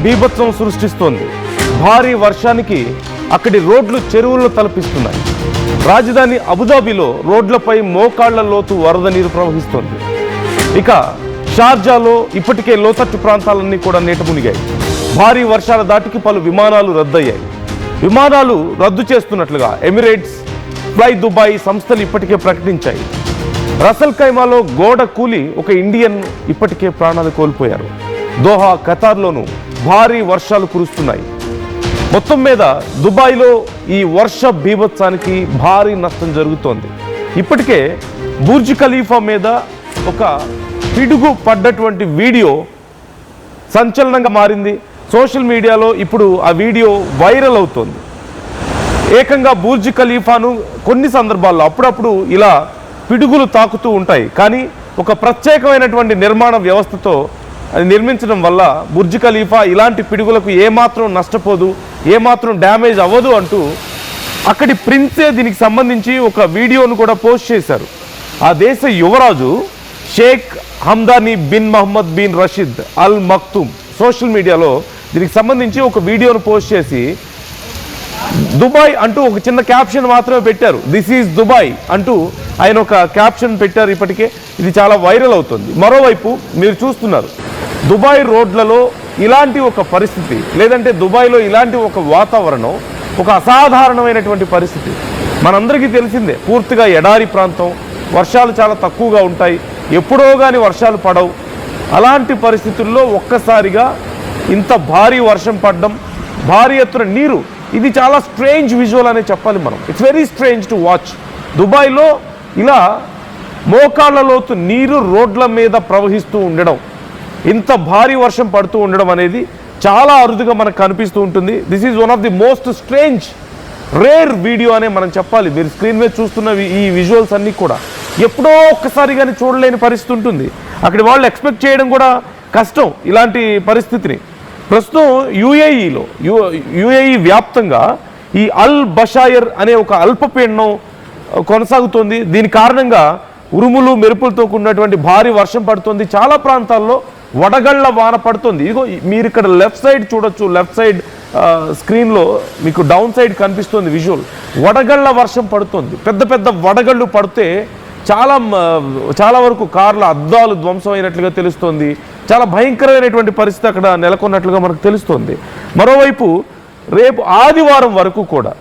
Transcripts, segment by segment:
బీభత్సం సృష్టిస్తోంది. భారీ వర్షానికి అక్కడి రోడ్లు చెరువులను తలపిస్తున్నాయి. రాజధాని అబుదాబిలో రోడ్లపై మోకాళ్ల లోతు వరద నీరు ప్రవహిస్తోంది. ఇక షార్జాలో ఇప్పటికే లోతట్టు ప్రాంతాలన్నీ కూడా నీట మునిగాయి. భారీ వర్షాల దాటికి పలు విమానాలు రద్దయ్యాయి. విమానాలు రద్దు చేస్తున్నట్లుగా ఎమిరేట్స్, ఫ్లై దుబాయ్ సంస్థలు ఇప్పటికే ప్రకటించాయి. రసల్ ఖైమాలో గోడ కూలి ఒక ఇండియన్ ఇప్పటికే ప్రాణాలు కోల్పోయారు. దోహా, ఖతార్లోనూ భారీ వర్షాలు కురుస్తున్నాయి. మొత్తం మీద దుబాయ్లో ఈ వర్ష బీభత్సానికి భారీ నష్టం జరుగుతోంది. ఇప్పటికే బుర్జ్ ఖలీఫా మీద ఒక పిడుగు పడ్డటువంటి వీడియో సంచలనంగా మారింది. సోషల్ మీడియాలో ఇప్పుడు ఆ వీడియో వైరల్ అవుతోంది. ఏకంగా బుర్జ్ ఖలీఫాను కొన్ని సందర్భాల్లో అప్పుడప్పుడు ఇలా పిడుగులు తాకుతూ ఉంటాయి. కానీ ఒక ప్రత్యేకమైనటువంటి నిర్మాణ వ్యవస్థతో అది నిర్మించడం వల్ల బుర్జ్ ఖలీఫా ఇలాంటి పిడుగులకు ఏమాత్రం నష్టపోదు, ఏమాత్రం డ్యామేజ్ అవ్వదు అంటూ అక్కడి ప్రిన్సే దీనికి సంబంధించి ఒక వీడియోను కూడా పోస్ట్ చేశారు. ఆ దేశ యువరాజు Sheikh Hamdan bin Mohammed bin Rashid Al Maktoum social మీడియాలో దీనికి సంబంధించి ఒక వీడియోను పోస్ట్ చేసి దుబాయ్ అంటూ ఒక చిన్న క్యాప్షన్ మాత్రమే పెట్టారు. దిస్ ఈజ్ దుబాయ్ అంటూ ఆయన ఒక క్యాప్షన్ పెట్టారు. ఇప్పటికే ఇది చాలా వైరల్ అవుతుంది. మరోవైపు మీరు చూస్తున్నారు దుబాయ్ రోడ్లలో ఇలాంటి ఒక పరిస్థితి, లేదంటే దుబాయ్లో ఇలాంటి ఒక వాతావరణం, ఒక అసాధారణమైనటువంటి పరిస్థితి మనందరికీ తెలిసిందే. పూర్తిగా ఎడారి ప్రాంతం, వర్షాలు చాలా తక్కువగా ఉంటాయి, ఎప్పుడో కానీ వర్షాలు పడవు. అలాంటి పరిస్థితుల్లో ఒక్కసారిగా ఇంత భారీ వర్షం పడడం, భారీ ఎత్తున నీరు, ఇది చాలా స్ట్రేంజ్ విజువల్ అనే చెప్పాలి మనం. It's very strange to watch. దుబాయ్లో ఇలా మోకాళ్ళ లోతు నీరు రోడ్ల మీద ప్రవహిస్తూ ఉండడం, ఇంత భారీ వర్షం పడుతూ ఉండడం అనేది చాలా అరుదుగా మనకు కనిపిస్తూ ఉంటుంది. This is one of the most strange rare video అనే మనం చెప్పాలి. మీరు స్క్రీన్ మీద చూస్తున్న ఈ విజువల్స్ అన్నీ కూడా ఎప్పుడో ఒక్కసారి కానీ చూడలేని పరిస్థితి ఉంటుంది. అక్కడి వాళ్ళు ఎక్స్పెక్ట్ చేయడం కూడా కష్టం ఇలాంటి పరిస్థితిని. ప్రస్తుతం యుఏఈ వ్యాప్తంగా ఈ అల్ బషాయర్ అనే ఒక అల్పపీడనం కొనసాగుతోంది. దీని కారణంగా ఉరుములు మెరుపులతో కూడినటువంటి భారీ వర్షం పడుతుంది. చాలా ప్రాంతాల్లో వడగళ్ల వాన పడుతుంది. ఇదిగో మీరు ఇక్కడ లెఫ్ట్ సైడ్ చూడొచ్చు. లెఫ్ట్ సైడ్ స్క్రీన్లో మీకు డౌన్ సైడ్ కనిపిస్తుంది విజువల్. వడగళ్ల వర్షం పడుతుంది. పెద్ద పెద్ద వడగళ్ళు పడితే చాలా వరకు కార్ల అద్దాలు ధ్వంసమైనట్లుగా తెలుస్తోంది. చాలా భయంకరమైనటువంటి పరిస్థితి అక్కడ నెలకొన్నట్లుగా మనకు తెలుస్తోంది. మరోవైపు రేపు ఆదివారం వరకు కూడా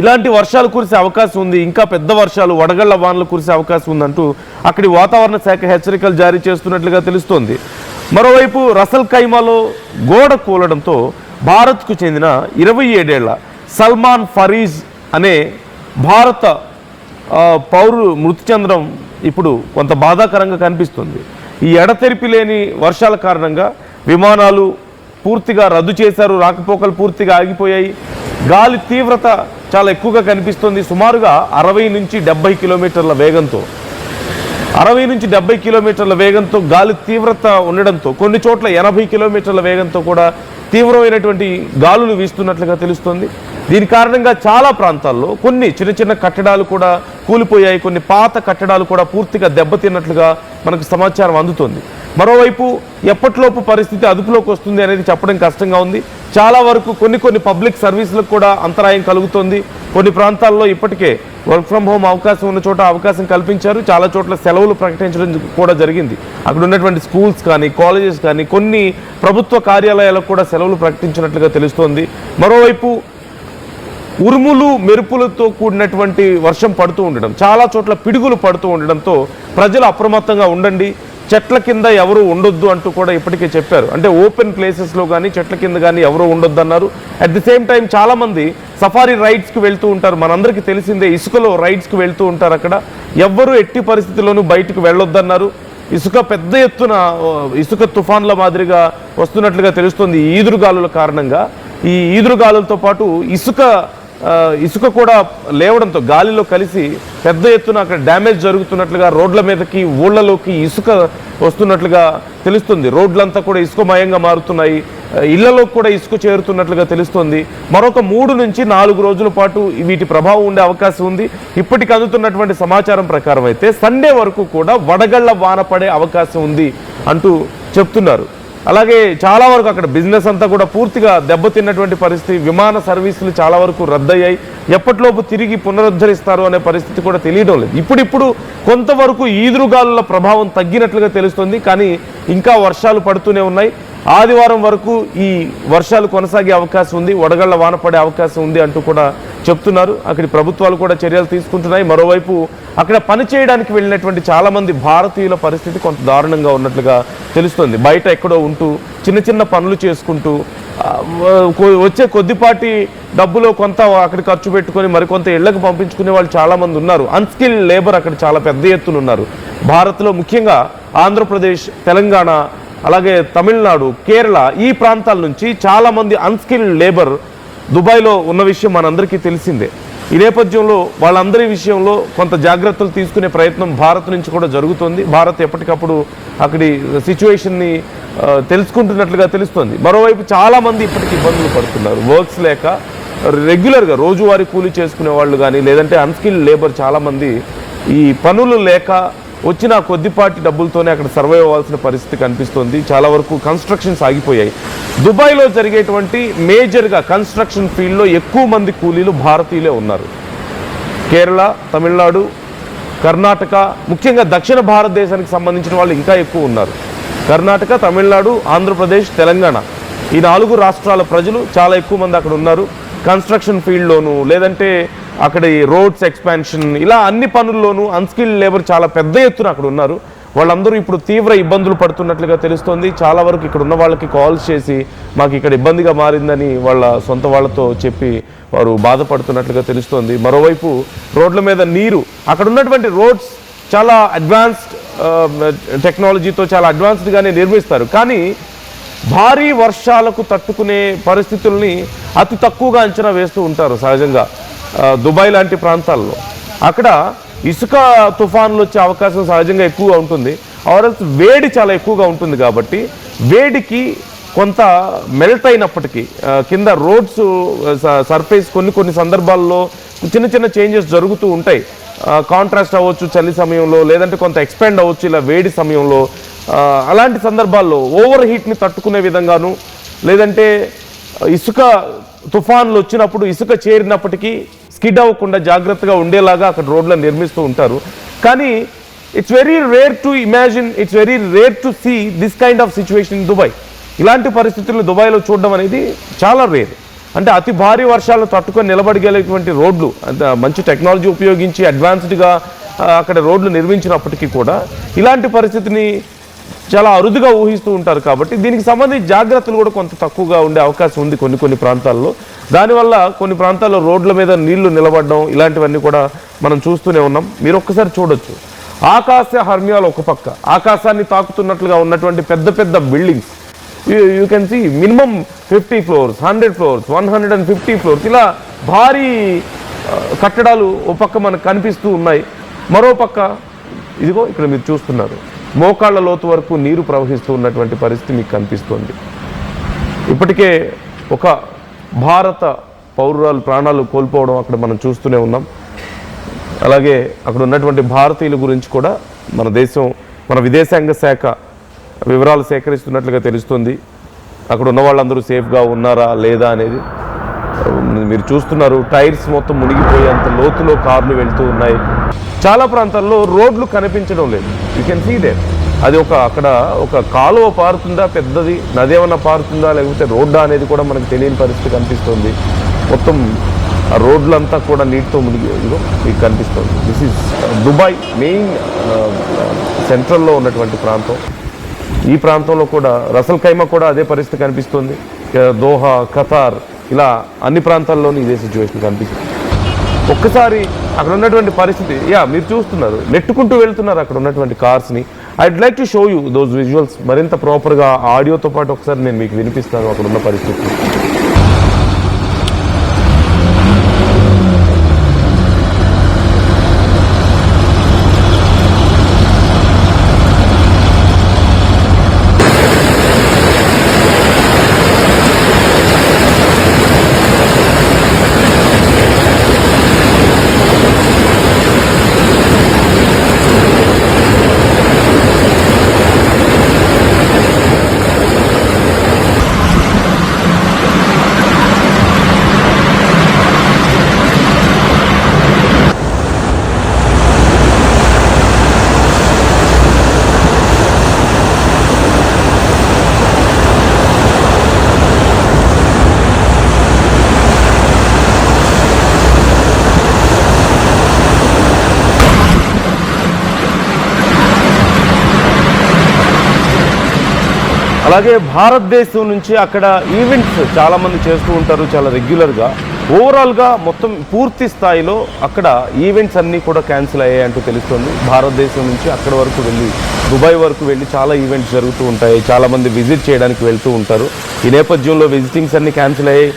ఇలాంటి వర్షాలు కురిసే అవకాశం ఉంది. ఇంకా పెద్ద వర్షాలు, వడగళ్ల వానలు కురిసే అవకాశం ఉందంటూ అక్కడి వాతావరణ శాఖ హెచ్చరికలు జారీ చేస్తున్నట్లుగా తెలుస్తోంది. మరోవైపు రసల్ ఖైమాలో గోడ కూలడంతో భారత్కు చెందిన 27 ఏళ్ల సల్మాన్ ఫరీజ్ అనే భారత పౌరుడు మృతి చెందడం ఇప్పుడు కొంత బాధాకరంగా కనిపిస్తుంది. ఈ ఎడతెరిపి లేని వర్షాల కారణంగా విమానాలు పూర్తిగా రద్దు చేశారు. రాకపోకలు పూర్తిగా ఆగిపోయాయి. గాలి తీవ్రత చాలా ఎక్కువగా కనిపిస్తుంది. సుమారుగా 60 నుంచి 70 కిలోమీటర్ల వేగంతో 60 నుంచి 70 కిలోమీటర్ల వేగంతో గాలి తీవ్రత ఉండడంతో కొన్ని చోట్ల 80 కిలోమీటర్ల వేగంతో కూడా తీవ్రమైనటువంటి గాలులు వీస్తున్నట్లుగా తెలుస్తోంది. దీని కారణంగా చాలా ప్రాంతాల్లో కొన్ని చిన్న చిన్న కట్టడాలు కూడా కూలిపోయాయి. కొన్ని పాత కట్టడాలు కూడా పూర్తిగా దెబ్బతిన్నట్లుగా మనకు సమాచారం అందుతోంది. మరోవైపు ఎప్పటిలోపు పరిస్థితి అదుపులోకి వస్తుంది అనేది చెప్పడం కష్టంగా ఉంది. చాలా వరకు కొన్ని పబ్లిక్ సర్వీసులకు కూడా అంతరాయం కలుగుతోంది. కొన్ని ప్రాంతాల్లో ఇప్పటికే వర్క్ ఫ్రమ్ హోమ్ అవకాశం ఉన్న చోట అవకాశం కల్పించారు. చాలా చోట్ల సెలవులు ప్రకటించడం కూడా జరిగింది. అక్కడ ఉన్నటువంటి స్కూల్స్ కానీ, కాలేజెస్ కానీ, కొన్ని ప్రభుత్వ కార్యాలయాలకు కూడా సెలవులు ప్రకటించినట్లుగా తెలుస్తోంది. మరోవైపు ఉరుములు మెరుపులతో కూడినటువంటి వర్షం పడుతూ ఉండడం, చాలా చోట్ల పిడుగులు పడుతూ ఉండడంతో ప్రజలు అప్రమత్తంగా ఉండండి, చెట్ల కింద ఎవరు ఉండొద్దు అంటూ కూడా ఇప్పటికే చెప్పారు. అంటే ఓపెన్ ప్లేసెస్లో కానీ చెట్ల కింద కానీ ఎవరు ఉండొద్దు అన్నారు. అట్ ది సేమ్ టైం చాలామంది సఫారీ రైడ్స్కి వెళ్తూ ఉంటారు. మనందరికీ తెలిసిందే, ఇసుకలో రైడ్స్కి వెళ్తూ ఉంటారు. అక్కడ ఎవ్వరూ ఎట్టి పరిస్థితుల్లోనూ బయటకు వెళ్ళొద్దన్నారు. ఇసుక పెద్ద ఎత్తున ఇసుక తుఫాన్ల మాదిరిగా వస్తున్నట్లుగా తెలుస్తుంది ఈ ఈదురుగాలుల కారణంగా. ఈ ఈదురుగాలులతో పాటు ఇసుక కూడా లేవడంతో గాలిలో కలిసి పెద్ద ఎత్తున అక్కడ డ్యామేజ్ జరుగుతున్నట్లుగా, రోడ్ల మీదకి ఊళ్ళలోకి ఇసుక వస్తున్నట్లుగా తెలుస్తుంది. రోడ్లంతా కూడా ఇసుకమయంగా మారుతున్నాయి. ఇళ్లలో కూడా ఇసుక చేరుతున్నట్లుగా తెలుస్తోంది. మరొక 3 నుంచి 4 రోజుల పాటు వీటి ప్రభావం ఉండే అవకాశం ఉంది. ఇప్పటికి అందుతున్నటువంటి సమాచారం ప్రకారం అయితే సండే వరకు కూడా వడగళ్ల వాన పడే అవకాశం ఉంది అంటూ చెప్తున్నారు. అలాగే చాలా వరకు అక్కడ బిజినెస్ అంతా కూడా పూర్తిగా దెబ్బతిన్నటువంటి పరిస్థితి. విమాన సర్వీసులు చాలా వరకు రద్దయ్యాయి. ఎప్పటిలోపు తిరిగి పునరుద్ధరిస్తారు అనే పరిస్థితి కూడా తెలియడం లేదు. ఇప్పుడిప్పుడు కొంతవరకు ఈదురుగాలుల ప్రభావం తగ్గినట్లుగా తెలుస్తుంది, కానీ ఇంకా వర్షాలు పడుతూనే ఉన్నాయి. ఆదివారం వరకు ఈ వర్షాలు కొనసాగే అవకాశం ఉంది, వడగళ్ల వాన పడే అవకాశం ఉంది అంటూ కూడా చెప్తున్నారు. అక్కడి ప్రభుత్వాలు కూడా చర్యలు తీసుకుంటున్నాయి. మరోవైపు అక్కడ పనిచేయడానికి వెళ్ళినటువంటి చాలామంది భారతీయుల పరిస్థితి కొంత దారుణంగా ఉన్నట్లుగా తెలుస్తుంది. బయట ఎక్కడో ఉంటూ చిన్న చిన్న పనులు చేసుకుంటూ వచ్చే కొద్దిపాటి డబ్బులో కొంత అక్కడ ఖర్చు పెట్టుకొని మరికొంత ఇళ్లకు పంపించుకునే వాళ్ళు చాలామంది ఉన్నారు. అన్స్కిల్డ్ లేబర్ అక్కడ చాలా పెద్ద ఎత్తున ఉన్నారు. భారత్లో ముఖ్యంగా ఆంధ్రప్రదేశ్, తెలంగాణ, అలాగే తమిళనాడు, కేరళ ఈ ప్రాంతాల నుంచి చాలామంది అన్స్కిల్డ్ లేబర్ దుబాయ్లో ఉన్న విషయం మనందరికీ తెలిసిందే. ఈ నేపథ్యంలో వాళ్ళందరి విషయంలో కొంత జాగ్రత్తలు తీసుకునే ప్రయత్నం భారత్ నుంచి కూడా జరుగుతుంది. భారత్ ఎప్పటికప్పుడు అక్కడి సిచ్యువేషన్ని తెలుసుకుంటున్నట్లుగా తెలుస్తుంది. మరోవైపు చాలామంది ఇప్పటికీ ఇబ్బందులు పడుతున్నారు. వర్క్స్ లేక రెగ్యులర్గా రోజువారీ కూలీ చేసుకునే వాళ్ళు కానీ, లేదంటే అన్స్కిల్డ్ లేబర్ చాలామంది ఈ పనులు లేక వచ్చిన కొద్దిపాటి డబ్బులతోనే అక్కడ సర్వైవ్ అవ్వాల్సిన పరిస్థితి కనిపిస్తుంది. చాలా వరకు కన్స్ట్రక్షన్స్ ఆగిపోయాయి. దుబాయ్లో జరిగేటువంటి మేజర్గా కన్స్ట్రక్షన్ ఫీల్డ్లో ఎక్కువ మంది కూలీలు భారతీయులే ఉన్నారు. కేరళ, తమిళనాడు, కర్ణాటక, ముఖ్యంగా దక్షిణ భారతదేశానికి సంబంధించిన వాళ్ళు ఇంకా ఎక్కువ ఉన్నారు. కర్ణాటక, తమిళనాడు, ఆంధ్రప్రదేశ్, తెలంగాణ ఈ 4 రాష్ట్రాల ప్రజలు చాలా ఎక్కువ మంది అక్కడ ఉన్నారు. కన్స్ట్రక్షన్ ఫీల్డ్లోనూ, లేదంటే అక్కడ రోడ్స్ ఎక్స్పాన్షన్, ఇలా అన్ని పనుల్లోనూ అన్స్కిల్డ్ లేబర్ చాలా పెద్ద ఎత్తున అక్కడ ఉన్నారు. వాళ్ళందరూ ఇప్పుడు తీవ్ర ఇబ్బందులు పడుతున్నట్లుగా తెలుస్తోంది. చాలా వరకు ఇక్కడ ఉన్న వాళ్ళకి కాల్స్ చేసి మాకు ఇక్కడ ఇబ్బందిగా మారిందని వాళ్ళ సొంత వాళ్ళతో చెప్పి వారు బాధపడుతున్నట్లుగా తెలుస్తోంది. మరోవైపు రోడ్ల మీద నీరు, అక్కడ ఉన్నటువంటి రోడ్స్ చాలా అడ్వాన్స్డ్ టెక్నాలజీతో చాలా అడ్వాన్స్డ్గానే నిర్మిస్తారు, కానీ భారీ వర్షాలకు తట్టుకునే పరిస్థితుల్ని అతి తక్కువగా అంచనా వేస్తూ ఉంటారు. సహజంగా దుబాయ్ లాంటి ప్రాంతాల్లో అక్కడ ఇసుక తుఫాన్లు వచ్చే అవకాశం సహజంగా ఎక్కువగా ఉంటుంది. ఆర్ఎల్స్ వేడి చాలా ఎక్కువగా ఉంటుంది. కాబట్టి వేడికి కొంత మెల్ట్ అయినప్పటికీ కింద రోడ్స్ సర్ఫేస్ కొన్ని సందర్భాల్లో చిన్న చిన్న చేంజెస్ జరుగుతూ ఉంటాయి. కాంట్రాస్ట్ అవ్వచ్చు చలి సమయంలో, లేదంటే కొంత ఎక్స్పాండ్ అవ్వచ్చు ఇలా వేడి సమయంలో. అలాంటి సందర్భాల్లో ఓవర్ హీట్ని తట్టుకునే విధంగాను, లేదంటే ఇసుక తుఫాన్లు వచ్చినప్పుడు ఇసుక చేరినప్పటికీ స్కిడ్ అవ్వకుండా జాగ్రత్తగా ఉండేలాగా అక్కడ రోడ్లను నిర్మిస్తూ ఉంటారు. కానీ it's very rare to imagine, it's very rare to see this kind of situation in Dubai. ఇలాంటి పరిస్థితులను దుబాయ్లో చూడడం అనేది చాలా రేర్. అంటే అతి భారీ వర్షాలను తట్టుకొని నిలబడగలిగేటువంటి రోడ్లు, మంచి టెక్నాలజీ ఉపయోగించి అడ్వాన్స్డ్గా అక్కడ రోడ్లు నిర్మించినప్పటికీ కూడా ఇలాంటి పరిస్థితిని చాలా అరుదుగా ఊహిస్తూ ఉంటారు. కాబట్టి దీనికి సంబంధించి జాగ్రత్తలు కూడా కొంత తక్కువగా ఉండే అవకాశం ఉంది కొన్ని ప్రాంతాల్లో. దానివల్ల కొన్ని ప్రాంతాల్లో రోడ్ల మీద నీళ్లు నిలబడడం ఇలాంటివన్నీ కూడా మనం చూస్తూనే ఉన్నాం. మీరు ఒక్కసారి చూడొచ్చు, ఆకాశ హర్మ్యాలు ఒక పక్క ఆకాశాన్ని తాకుతున్నట్లుగా ఉన్నటువంటి పెద్ద పెద్ద buildings. You can see minimum 50 floors, 100 floors, 150 floors ఇలా భారీ కట్టడాలు ఒక పక్క మనకు కనిపిస్తూ ఉన్నాయి. మరో పక్క ఇదిగో ఇక్కడ మీరు చూస్తున్నారు, మోకాళ్ళ లోతు వరకు నీరు ప్రవహిస్తూ ఉన్నటువంటి పరిస్థితి మీకు కనిపిస్తుంది. ఇప్పటికే ఒక భారత పౌరురాలు ప్రాణాలు కోల్పోవడం అక్కడ మనం చూస్తూనే ఉన్నాం. అలాగే అక్కడ ఉన్నటువంటి భారతీయుల గురించి కూడా మన దేశం, మన విదేశాంగ శాఖ వివరాలు సేకరిస్తున్నట్లుగా తెలుస్తుంది. అక్కడ ఉన్న వాళ్ళందరూ సేఫ్గా ఉన్నారా లేదా అనేది మీరు చూస్తున్నారు. టైర్స్ మొత్తం మునిగిపోయేంత లోతులో కార్లు వెళ్తూ ఉన్నాయి. చాలా ప్రాంతాల్లో రోడ్లు కనిపించడం లేదు. You can see there. అది అక్కడ ఒక కాలువ పారుతుందా, పెద్దది నది ఏమన్నా పారుతుందా, లేకపోతే రోడ్డా అనేది కూడా మనకు తెలియని పరిస్థితి కనిపిస్తుంది. మొత్తం ఆ రోడ్లంతా కూడా నీటితో మునిగి మీకు కనిపిస్తుంది. దిస్ ఈజ్ దుబాయ్ మెయిన్ సెంట్రల్లో ఉన్నటువంటి ప్రాంతం. ఈ ప్రాంతంలో కూడా రసల్ ఖైమా కూడా అదే పరిస్థితి కనిపిస్తుంది. దోహా, ఖతార్ ఇలా అన్ని ప్రాంతాల్లోనూ ఇదే సిచ్యువేషన్ కనిపిస్తుంది. ఒక్కసారి అక్కడ ఉన్నటువంటి పరిస్థితి మీరు చూస్తున్నారు, నెట్టుకుంటూ వెళ్తున్నారు అక్కడ ఉన్నటువంటి కార్స్ని. I'd like to show you those visuals మరింత ప్రాపర్గా ఆడియోతో పాటు ఒకసారి నేను మీకు వినిపిస్తాను అక్కడ ఉన్న పరిస్థితి. అలాగే భారతదేశం నుంచి అక్కడ ఈవెంట్స్ చాలామంది చేస్తూ ఉంటారు చాలా రెగ్యులర్గా. ఓవరాల్గా మొత్తం పూర్తి స్థాయిలో అక్కడ ఈవెంట్స్ అన్నీ కూడా క్యాన్సిల్ అయ్యాయి అంటూ తెలుస్తుంది. భారతదేశం నుంచి అక్కడ వరకు వెళ్ళి దుబాయ్ వరకు వెళ్ళి చాలా ఈవెంట్స్ జరుగుతూ ఉంటాయి. చాలామంది విజిట్ చేయడానికి వెళ్తూ ఉంటారు. ఈ నేపథ్యంలో విజిటింగ్స్ అన్నీ క్యాన్సిల్ అయ్యాయి,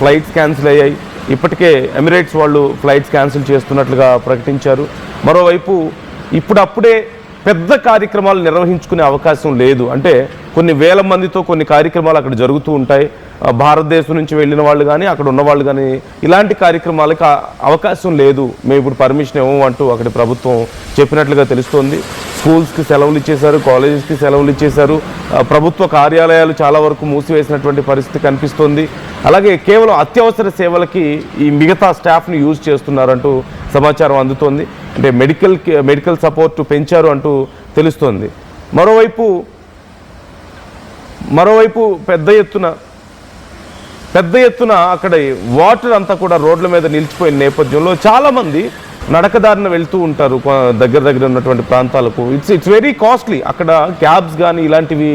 ఫ్లైట్స్ క్యాన్సిల్ అయ్యాయి. ఇప్పటికే ఎమిరేట్స్ వాళ్ళు ఫ్లైట్స్ క్యాన్సిల్ చేస్తున్నట్లుగా ప్రకటించారు. మరోవైపు ఇప్పుడప్పుడే పెద్ద కార్యక్రమాలు నిర్వహించుకునే అవకాశం లేదు. అంటే కొన్ని వేల మందితో కొన్ని కార్యక్రమాలు అక్కడ జరుగుతూ ఉంటాయి. భారతదేశం నుంచి వెళ్ళిన వాళ్ళు కానీ అక్కడ ఉన్నవాళ్ళు కానీ ఇలాంటి కార్యక్రమాలకు అవకాశం లేదు, మేము ఇప్పుడు పర్మిషన్ ఇవ్వము అంటూ అక్కడి ప్రభుత్వం చెప్పినట్లుగా తెలుస్తోంది. స్కూల్స్కి సెలవులు ఇచ్చేశారు, కాలేజెస్కి సెలవులు ఇచ్చేశారు. ప్రభుత్వ కార్యాలయాలు చాలా వరకు మూసివేసినటువంటి పరిస్థితి కనిపిస్తోంది. అలాగే కేవలం అత్యవసర సేవలకి ఈ మిగతా స్టాఫ్ని యూజ్ చేస్తున్నారంటూ సమాచారం అందుతోంది. అంటే మెడికల్ సపోర్ట్ పెంచారు అంటూ తెలుస్తోంది. మరోవైపు పెద్ద ఎత్తున అక్కడ వాటర్ అంతా కూడా రోడ్ల మీద నిలిచిపోయిన నేపథ్యంలో చాలామంది నడకదారిన వెళ్తూ ఉంటారు దగ్గర ఉన్నటువంటి ప్రాంతాలకు. It's very costly. అక్కడ క్యాబ్స్ కానీ ఇలాంటివి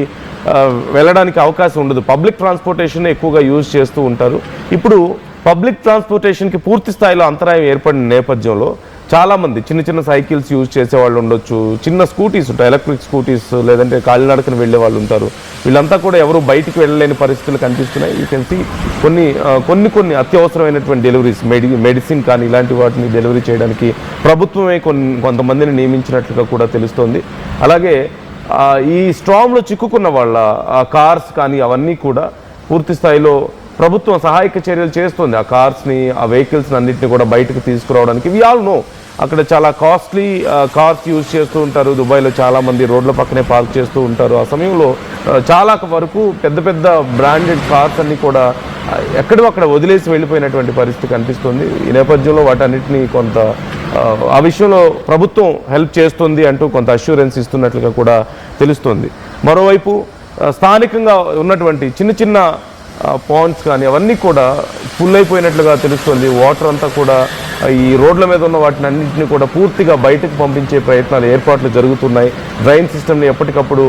వెళ్ళడానికి అవకాశం ఉండదు. పబ్లిక్ ట్రాన్స్పోర్టేషన్ ఎక్కువగా యూజ్ చేస్తూ ఉంటారు. ఇప్పుడు పబ్లిక్ ట్రాన్స్పోర్టేషన్కి పూర్తి స్థాయిలో అంతరాయం ఏర్పడిన నేపథ్యంలో చాలామంది చిన్న సైకిల్స్ యూజ్ చేసేవాళ్ళు ఉండొచ్చు, చిన్న స్కూటీస్ ఉంటాయి, ఎలక్ట్రిక్ స్కూటీస్, లేదంటే కాలినడకన వెళ్ళే వాళ్ళు ఉంటారు. వీళ్ళంతా కూడా ఎవరు బయటికి వెళ్ళలేని పరిస్థితులు కనిపిస్తున్నాయి. యూ కెన్ సీ కొన్ని అత్యవసరమైనటువంటి డెలివరీస్, మెడిసిన్ కానీ ఇలాంటి వాటిని డెలివరీ చేయడానికి ప్రభుత్వమే కొంతమందిని నియమించినట్లుగా కూడా తెలుస్తోంది. అలాగే ఈ స్ట్రామ్లో చిక్కుకున్న వాళ్ళ కార్స్ కానీ అవన్నీ కూడా పూర్తి స్థాయిలో ప్రభుత్వం సహాయక చర్యలు చేస్తుంది. ఆ కార్స్ని, ఆ వెహికల్స్ని అన్నింటినీ కూడా బయటకు తీసుకురావడానికి. వి ఆల్ నో అక్కడ చాలా కాస్ట్లీ కార్స్ యూజ్ చేస్తూ ఉంటారు. దుబాయ్లో చాలామంది రోడ్ల పక్కనే పార్క్ చేస్తూ ఉంటారు. ఆ సమయంలో చాలా వరకు పెద్ద బ్రాండెడ్ కార్స్ అన్నీ కూడా ఎక్కడో అక్కడ వదిలేసి వెళ్ళిపోయినటువంటి పరిస్థితి కనిపిస్తుంది. ఈ నేపథ్యంలో వాటన్నిటిని కొంత ఆ విషయంలో ప్రభుత్వం హెల్ప్ చేస్తుంది అంటూ కొంత అష్యూరెన్స్ ఇస్తున్నట్లుగా కూడా తెలుస్తుంది. మరోవైపు స్థానికంగా ఉన్నటువంటి చిన్న పాయింట్స్ కానీ అవన్నీ కూడా ఫుల్ అయిపోయినట్లుగా తెలుస్తుంది. వాటర్ అంతా కూడా ఈ రోడ్ల మీద ఉన్న వాటిని అన్నింటినీ కూడా పూర్తిగా బయటకు పంపించే ఏర్పాట్లు జరుగుతున్నాయి. డ్రైన్ సిస్టమ్ని ఎప్పటికప్పుడు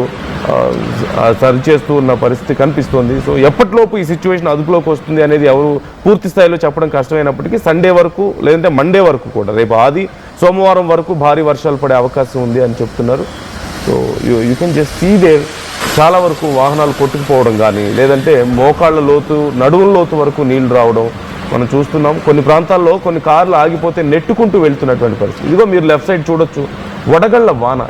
సరిచేస్తూ ఉన్న పరిస్థితి కనిపిస్తుంది. సో ఎప్పటిలోపు ఈ సిచ్యువేషన్ అదుపులోకి వస్తుంది అనేది ఎవరు పూర్తి స్థాయిలో చెప్పడం కష్టమైనప్పటికీ సండే వరకు లేదంటే మండే వరకు కూడా, రేపు సోమవారం వరకు భారీ వర్షాలు పడే అవకాశం ఉంది అని చెప్తున్నారు. So you can just see there చాలా వరకు వాహనాలు కొట్టుకుపోవడం కానీ, లేదంటే మోకాళ్ళ లోతు, నడువుల లోతు వరకు నీళ్లు రావడం మనం చూస్తున్నాం. కొన్ని ప్రాంతాల్లో కొన్ని కార్లు ఆగిపోతే నెట్టుకుంటూ వెళ్తున్నటువంటి పరిస్థితి. ఇదిగో మీరు లెఫ్ట్ సైడ్ చూడొచ్చు, వడగళ్ల వాన.